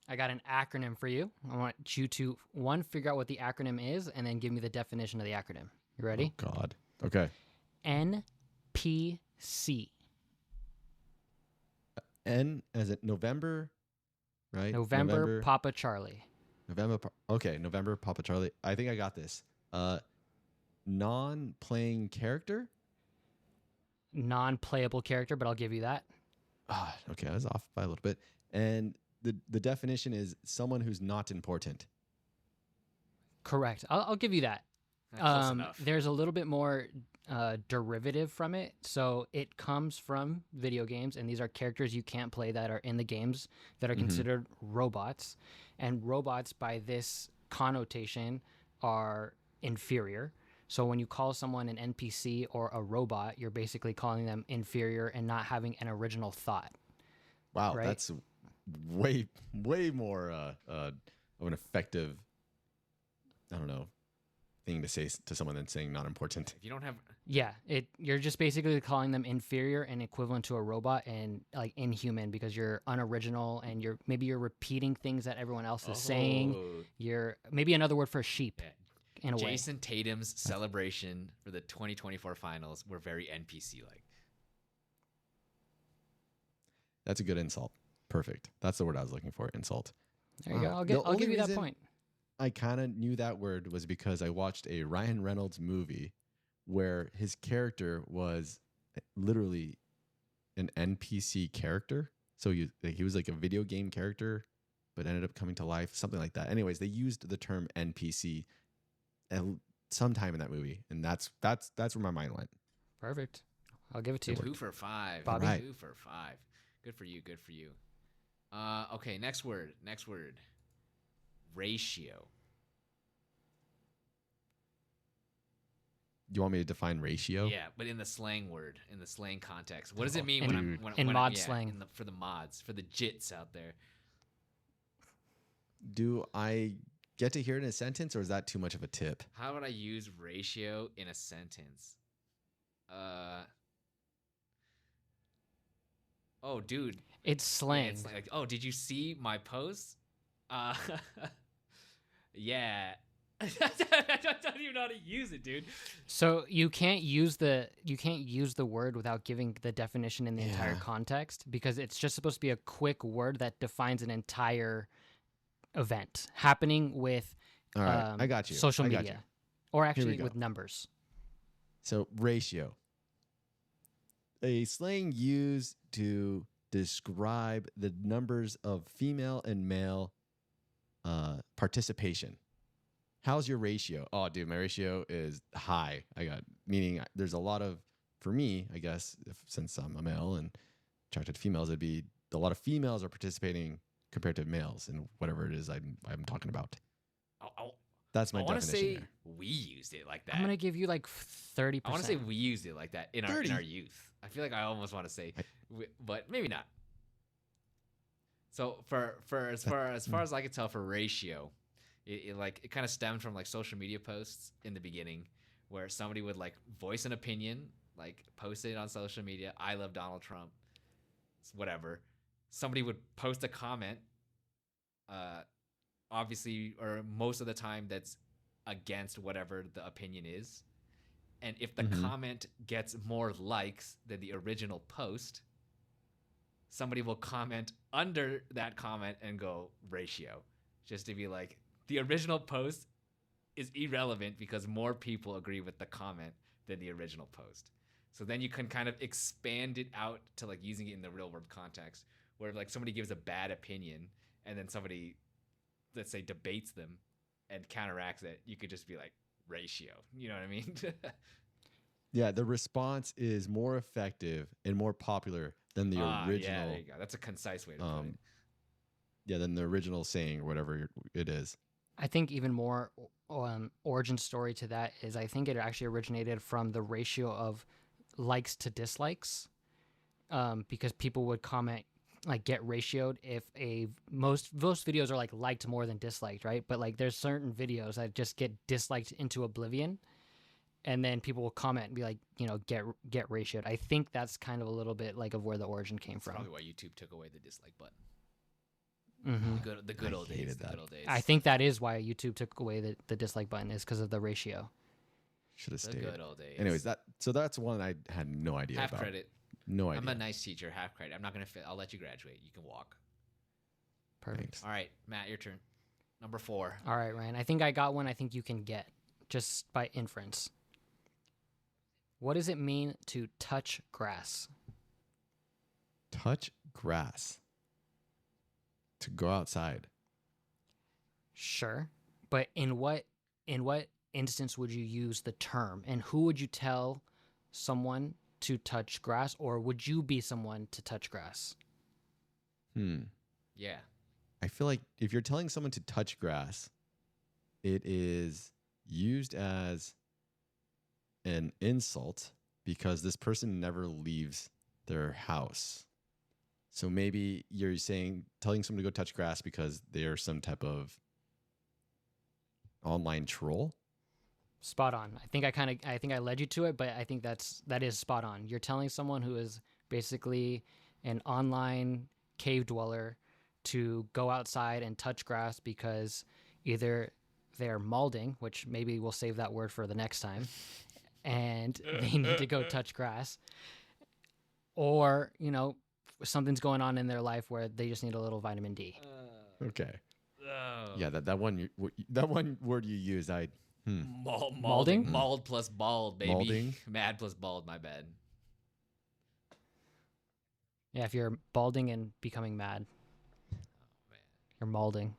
I got an acronym for you. I want you to, 1, figure out what the acronym is, and then give me the definition of the acronym. You ready? Oh, God. Okay. NPC. N as in November, right? November Papa Charlie. November Papa Charlie. I think I got this. Non-playing character? Non-playable character, but I'll give you that. Okay, I was off by a little bit. And the definition is someone who's not important. Correct. I'll give you that. Close enough. There's a little bit more derivative from it. So it comes from video games, and these are characters you can't play that are in the games that are considered robots. And robots, by this connotation, are inferior. So when you call someone an NPC or a robot, you're basically calling them inferior and not having an original thought. Wow, right? That's way more of an effective, I don't know, thing to say to someone than saying not important. If you don't have you're just basically calling them inferior and equivalent to a robot and like inhuman because you're unoriginal and you're repeating things that everyone else is saying. You're maybe another word for sheep. Yeah. In a way. Jason Tatum's celebration for the 2024 finals were very NPC like. That's a good insult. Perfect. That's the word I was looking for. Insult. There you go. I'll give you that point. I kind of knew that word was because I watched a Ryan Reynolds movie where his character was literally an NPC character. So he was like a video game character, but ended up coming to life, something like that. Anyways, they used the term NPC sometime in that movie, and that's where my mind went. Perfect. I'll give it to you. 2 for 5. Bobby. Right. 2 for 5. Good for you. Okay, next word. Ratio. Do you want me to define ratio? Yeah, but in the slang context. What does it mean in mod slang? For the mods, for the jits out there. Do I get to hear it in a sentence, or is that too much of a tip? How would I use ratio in a sentence? Oh, dude. It's slang. Yeah, it's like, oh, did you see my post? Yeah. I don't even know how to use it, dude. So you can't use the word without giving the definition in the entire context, because it's just supposed to be a quick word that defines an entire event happening with All right, I got you. social I got media, you. or actually with numbers. So ratio. A slang used to describe the numbers of female and male participation. How's your ratio? Oh, dude, my ratio is high. Meaning there's a lot of, for me, I guess, since I'm a male and attracted to females, it'd be a lot of females are participating compared to males in whatever it is I'm talking about. That's my definition. I want to say there. we used it like that. I'm gonna give you like 30%. I want to say we used it like that in our youth. I feel like I almost want to say, but maybe not. So for as far as I can tell, for ratio, it kind of stemmed from like social media posts in the beginning, where somebody would like voice an opinion, like post it on social media. I love Donald Trump, whatever. Somebody would post a comment, obviously, or most of the time that's against whatever the opinion is. And if the comment gets more likes than the original post, somebody will comment under that comment and go ratio, just to be like, the original post is irrelevant because more people agree with the comment than the original post. So then you can kind of expand it out to like using it in the real world context, where like somebody gives a bad opinion and then somebody, let's say, debates them and counteracts it. You could just be like ratio. You know what I mean? Yeah, the response is more effective and more popular than the original. Yeah, there you go. That's a concise way to put it. Yeah, than the original saying or whatever it is. I think even more origin story to that is I think it actually originated from the ratio of likes to dislikes, because people would comment like get ratioed if most videos are like liked more than disliked, right? But like there's certain videos that just get disliked into oblivion, and then people will comment and be like, get ratioed. I think that's kind of a little bit like of where the origin came from. Probably why YouTube took away the dislike button. Mm-hmm. The good old days. The good old days. I think that is why YouTube took away the dislike button, is because of the ratio. Should have The stayed. good old days. Anyways, that's one I had no idea half about. credit. No idea. I'm a nice teacher. Half credit. I'm not gonna fit. I'll let you graduate. You can walk. Perfect. Thanks. All right, Matt, your turn. Number 4. All right, Ryan. I think I got one I think you can get just by inference. What does it mean to touch grass? Touch grass. To go outside. Sure. But in what instance would you use the term? And who would you tell someone to touch grass, or would you be someone to touch grass? Yeah. I feel like if you're telling someone to touch grass, it is used as an insult because this person never leaves their house. So maybe you're telling someone to go touch grass because they're some type of online troll. Spot on. I think I led you to it, but I think that is spot on. You're telling someone who is basically an online cave dweller to go outside and touch grass because either they're malding, which maybe we'll save that word for the next time, and they need to go touch grass, or something's going on in their life where they just need a little vitamin D. Okay. Yeah, that one word you used, Malding? Mauled plus bald, baby. Malding? Mad plus bald, my bad. Yeah, if you're balding and becoming mad, you're malding.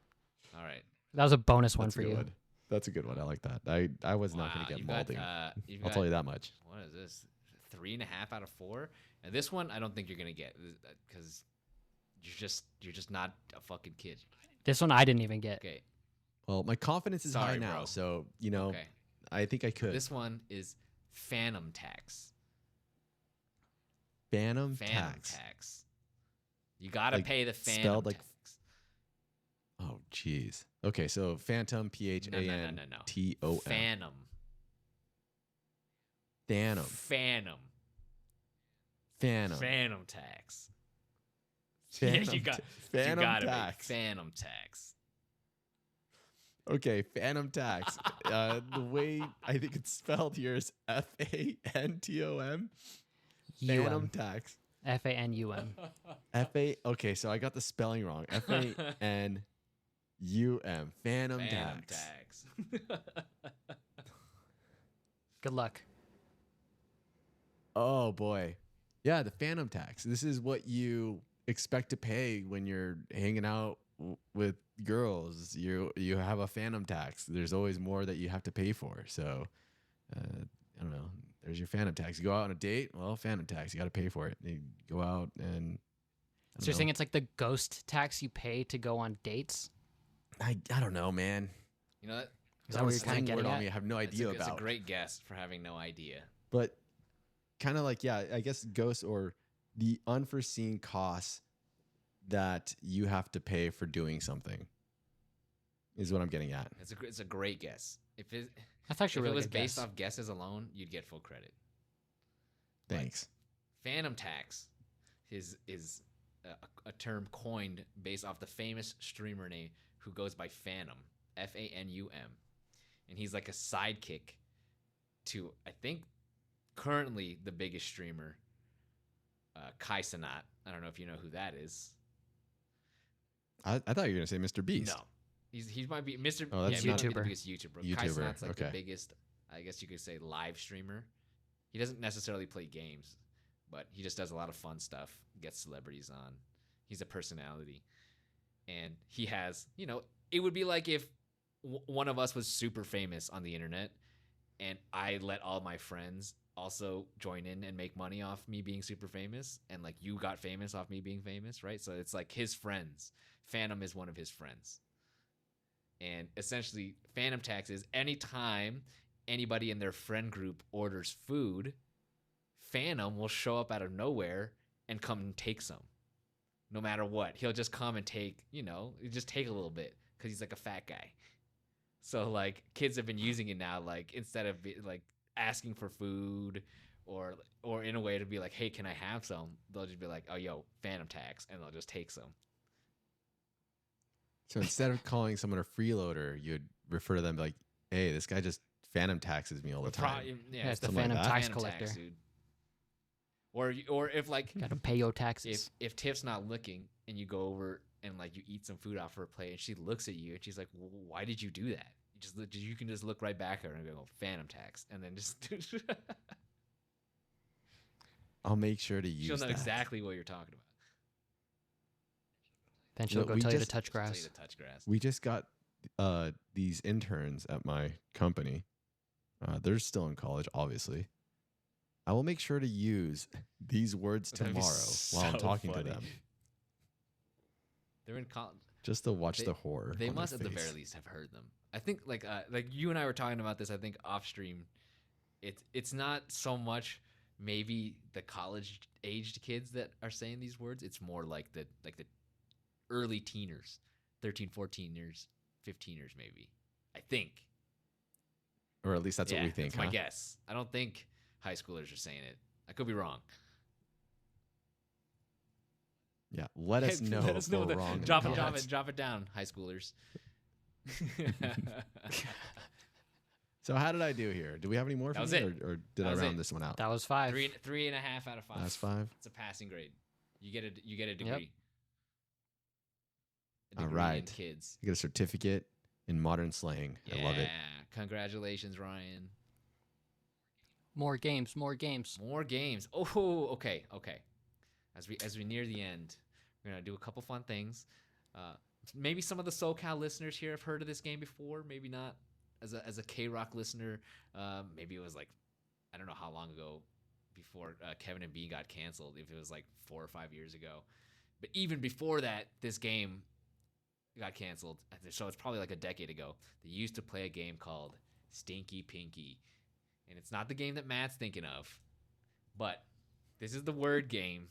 All right. That was a bonus one That's for a good you. one. That's a good one. I like that. I was not going to get malding. I'll tell you that much. What is this? 3.5 out of 4? And this one, I don't think you're going to get because you're just not a fucking kid. This one I didn't even get. Okay. Well, my confidence is high Sorry, now, bro. so Okay. I think I could. This one is phantom tax. Phantom Phantom tax. tax. You got to Like, pay the phantom spelled like- tax. Oh, jeez. Okay, so phantom, PHANTOM. Phantom. Phantom. Phantom. Phantom. Phantom tax. Phantom. Yeah, you got Phantom it. tax. Phantom tax. Okay, phantom tax. The way I think it's spelled here is FANTOM. Phantom tax. FANUM. Okay, so I got the spelling wrong. FANUM. Phantom tax. Good luck. Oh boy. Yeah, the phantom tax. This is what you expect to pay when you're hanging out with girls. You have a phantom tax. There's always more that you have to pay for. So I don't know. There's your phantom tax. You go out on a date, well, phantom tax. You got to pay for it. You go out and So you're saying it's like the ghost tax you pay to go on dates? I don't know, man. You know what? Is that what you're kind of getting at? I have no idea It's about. a great guess for having no idea. But kind of like, yeah, I guess ghosts or the unforeseen costs that you have to pay for doing something is what I'm getting at. It's a great guess. That's actually If really it was good based guess. off guesses alone, you'd get full credit. Thanks. Phantom tax is a term coined based off the famous streamer name who goes by Phantom, FANUM, and he's like a sidekick to, I think, currently the biggest streamer, Kai Cenat. I don't know if you know who that is. I thought you were gonna say Mr. Beast. No, He might be Mr. Oh, yeah, that's he might be the YouTuber. biggest YouTuber. Kai YouTuber, Cenat's like the okay. biggest, I guess you could say, live streamer. He doesn't necessarily play games, but he just does a lot of fun stuff. Gets celebrities on. He's a personality, and he has, it would be like if one of us was super famous on the internet, and I let all my friends also join in and make money off me being super famous, and like you got famous off me being famous, right? So it's like his friends. Phantom is one of his friends. And essentially, Phantom Tax is anytime anybody in their friend group orders food, Phantom will show up out of nowhere and come and take some. No matter what. He'll just come and take, just take a little bit because he's like a fat guy. So, like, kids have been using it now, like, instead of, like, asking for food or in a way to be like, hey, can I have some? They'll just be like, oh, yo, Phantom Tax, and they'll just take some. So instead of calling someone a freeloader, you'd refer to them like, hey, this guy just phantom taxes me all the time. Yeah, it's the Something like Phantom that. tax Phantom collector. tax, dude. Or if, like, Gotta pay your taxes. if Tiff's not looking and you go over and, like, you eat some food off her plate and she looks at you and she's like, why did you do that? You can just look right back at her and go, Phantom Tax, and then just I'll make sure to use she'll know that. exactly what you're talking about. Then she'll No, go we tell you to just- touch She'll tell grass. you to touch grass. We just got these interns at my company. They're still in college, obviously. I will make sure to use these words That'd be tomorrow while I'm so talking funny. to them, They're in college. just to watch They- the horror. They on their must at the face. very least have heard them. I think like you and I were talking about this. I think off stream, it's not so much maybe the college aged kids that are saying these words. It's more like the early teeners, 13, 14ers, 15ers maybe. I think. Or at least that's what we think. That's my huh? guess. I don't think high schoolers are saying it. I could be wrong. Yeah, let us know Let us if we're know wrong. in the drop comments. it down, high schoolers. So how did I do here? Do we have any more? That for was me, it. Or did That I was round it. this one out? That was 5. 3.5 out of 5. Last 5. It's a passing grade. You get a degree. A All degree right. in kids. You get a certificate in modern slang. I love it. Congratulations, Ryan. More games, more games. More games. Oh, okay. As we near the end, we're gonna do a couple fun things. Maybe some of the SoCal listeners here have heard of this game before. Maybe not. As a K-Rock listener, maybe it was like, I don't know how long ago, before Kevin and Bean got canceled. If it was like 4 or 5 years ago, but even before that, this game got canceled. So it's probably like a decade ago. They used to play a game called Stinky Pinky, and it's not the game that Matt's thinking of, but this is the word game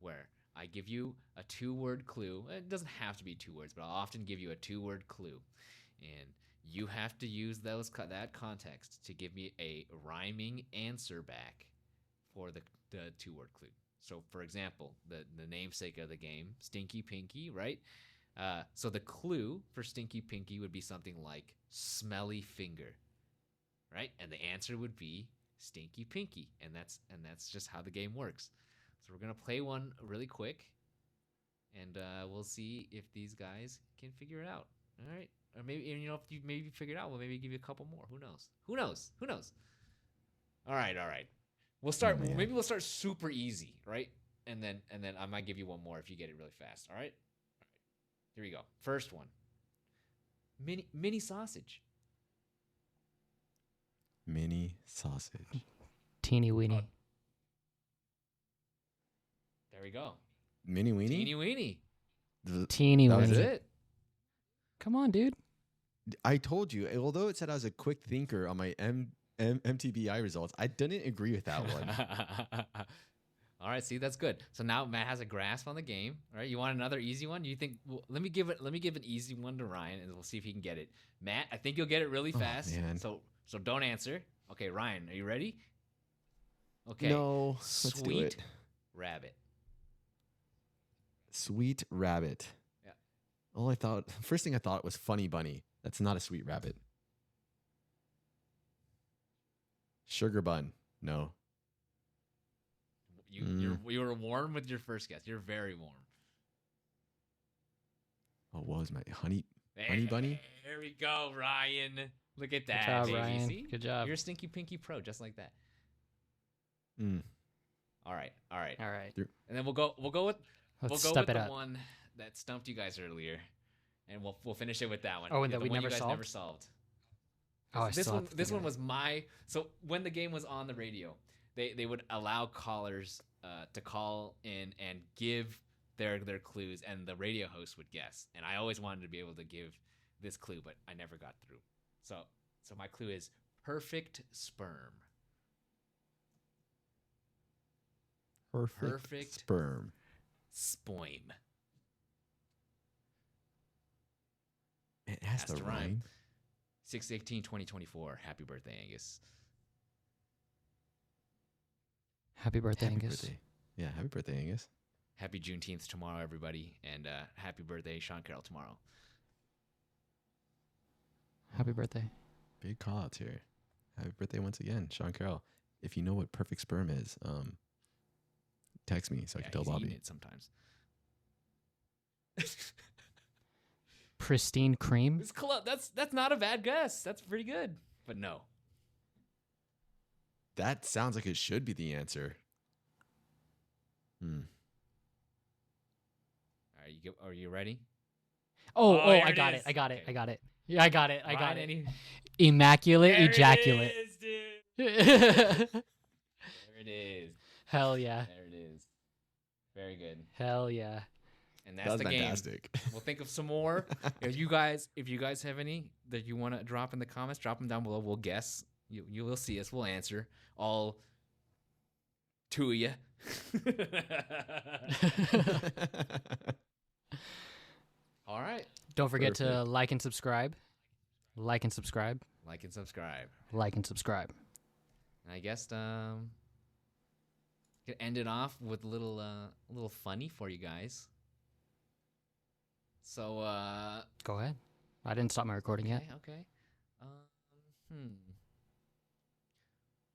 where I give you a 2-word clue. It doesn't have to be 2 words, but I'll often give you a 2-word clue, and you have to use that context to give me a rhyming answer back for the 2-word clue. So, for example, the namesake of the game, Stinky Pinky, right? So the clue for Stinky Pinky would be something like smelly finger, right? And the answer would be Stinky Pinky, and that's just how the game works. So we're gonna play one really quick, and we'll see if these guys can figure it out. All right, or maybe if you maybe figure it out, we'll maybe give you a couple more. Who knows? All right. We'll start. Oh, man. Maybe we'll start super easy, right? And then I might give you one more if you get it really fast. All right. Here we go. First one. Mini sausage. Mini sausage. Teeny weeny. There we go. Mini weenie. Teeny weeny. Teeny That was weeny. That's it. Come on, dude. I told you, although it said I was a quick thinker on my MTBI results, I didn't agree with that one. All right, see, that's good. So now Matt has a grasp on the game. All right, you want another easy one? You think? Well, let me give an easy one to Ryan, and we'll see if he can get it. Matt, I think you'll get it really fast. man. So don't answer. Okay, Ryan, are you ready? Okay. No, let's do Sweet it. rabbit. Sweet rabbit. Yeah. First thing I thought was funny bunny. That's not a sweet rabbit. Sugar bun. No. You were warm with your first guess. You're very warm. Oh, what was my honey Honey bunny? There we go, Ryan. Look at that, Good job, baby. Ryan. See? Good job. You're a Stinky Pinky Pro, just like that. Mm. All right. All right. And then we'll go with Let's the step it up. one that stumped you guys earlier, and we'll finish it with that one. Oh, and that the we one never you guys solved? never solved. Oh, I this still one have to this think one of was so when the game was on the radio, they would allow callers to call in and give their clues, and the radio host would guess. And I always wanted to be able to give this clue, but I never got through. So my clue is perfect sperm. Perfect sperm. Spoim. It has to rhyme. 6/18/2024. Happy birthday, Angus. Happy birthday, Happy Angus. birthday. Yeah, happy birthday, Angus. Happy Juneteenth tomorrow, everybody, and happy birthday, Sean Carroll, tomorrow. Happy birthday. Big call outs here. Happy birthday once again, Sean Carroll. If you know what perfect sperm is, text me so I can tell he's eating Bobby. it sometimes. Pristine cream. It's that's not a bad guess. That's pretty good, but no. That sounds like it should be the answer. Are you ready? Oh, here I it got is. it. I got it. Okay. I got it. Yeah, I got it. I got Ryan, it. any- Immaculate There ejaculate. It is, dude. There it is. Hell yeah. There it is. Very good. Hell yeah. And That that's was the game. fantastic. We'll think of some more. If you guys have any that you want to drop in the comments, drop them down below. We'll guess. You will see us. We'll answer all two of you. All right. Don't forget to Perfect. like and subscribe. Like and subscribe. Like and subscribe. Like and subscribe. I guess could end it off with a little funny for you guys. So Go ahead. I didn't stop my recording yet. Okay.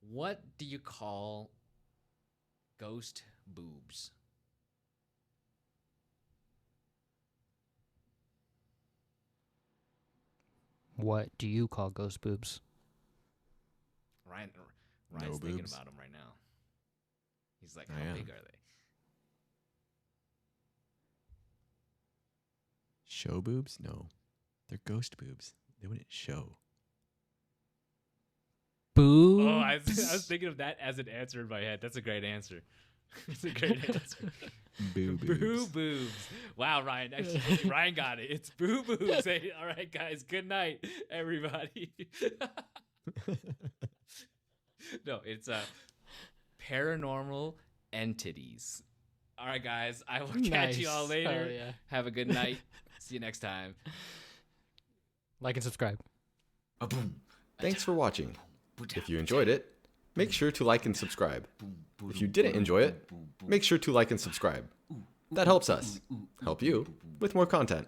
What do you call ghost boobs? What do you call ghost boobs? Ryan's No thinking boobs. about them right now. He's like, I how am. big are they? Show boobs? No. They're ghost boobs. They wouldn't show. Boobs. Oh, I was thinking of that as an answer in my head. That's a great answer. That's a great answer. Boo Boo boobs. boobs. Wow, Ryan. Actually, Ryan got it. It's boo boobs. Hey, all right, guys. Good night, everybody. No, it's paranormal entities. All right, guys. I will catch you all Nice. later. Hell yeah. Have a good night. See you next time. Like and subscribe. Thanks for watching. If you enjoyed it, make sure to like and subscribe. If you didn't enjoy it, make sure to like and subscribe. That helps us help you with more content.